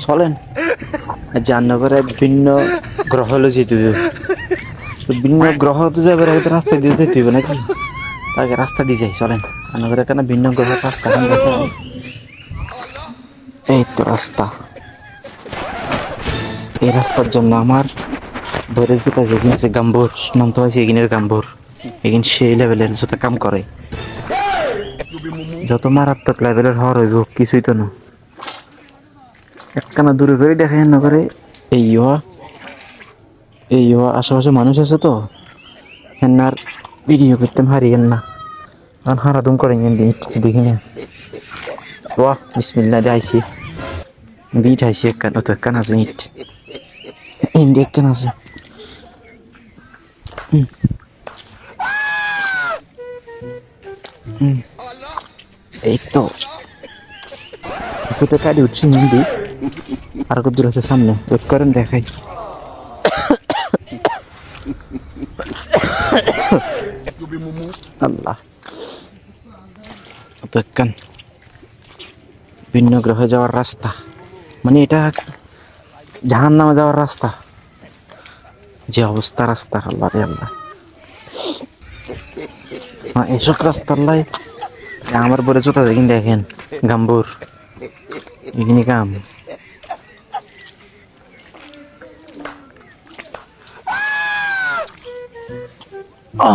চলেন জাহান্নগরে ভিন্ন গ্রহ হলো যেতে হবে। ভিন্ন গ্রহ তো যাবে আগে রাস্তা দিয়ে যেতে হবে নাকি? আগে রাস্তা দিয়ে যাই চলেন। জাহান্নগরে কেন ভিন্ন গ্রহ রাস্তা দেখেন। এই তো রাস্তা। এই রাস্তার জন্য আমার ধরে জুতা যেখানে আছে গাম্বুর নামতে হয়েছে এগিনের গাম্বুর। এগিন সেই লেভেলের জুতা কাম করে। যত মারাত্মক লেভেলের হওয়ার হইব কিছুই তো না। একখানা দূরে করে দেখেন না করে এই আশেপাশে মানুষ আছে তো হেনার ভিডিও করতে হারিয়েন না কারণ হারাদম করেন দেখি না। বাহ বিসমিল্লাহ আইছি বিট আইছি একখান আছে ইট ইন্দি একখান আছে। এই তো কিছুটা কাটি উঠছি হিন্দি আর কত দূর আছে সামনে ওয়েট করেন দেখাই। আল্লাহ দেখেন ভিন্ন গ্রহে যাওয়ার রাস্তা মানে এটা জাহান্নামে যাওয়ার রাস্তা। যে অবস্থা রাস্তা আল্লাহ রে আল্লাহ এসব রাস্তার লাই আমার পরে জোতা দেখেন দেখেন গাম্বুর এখানে কাম ও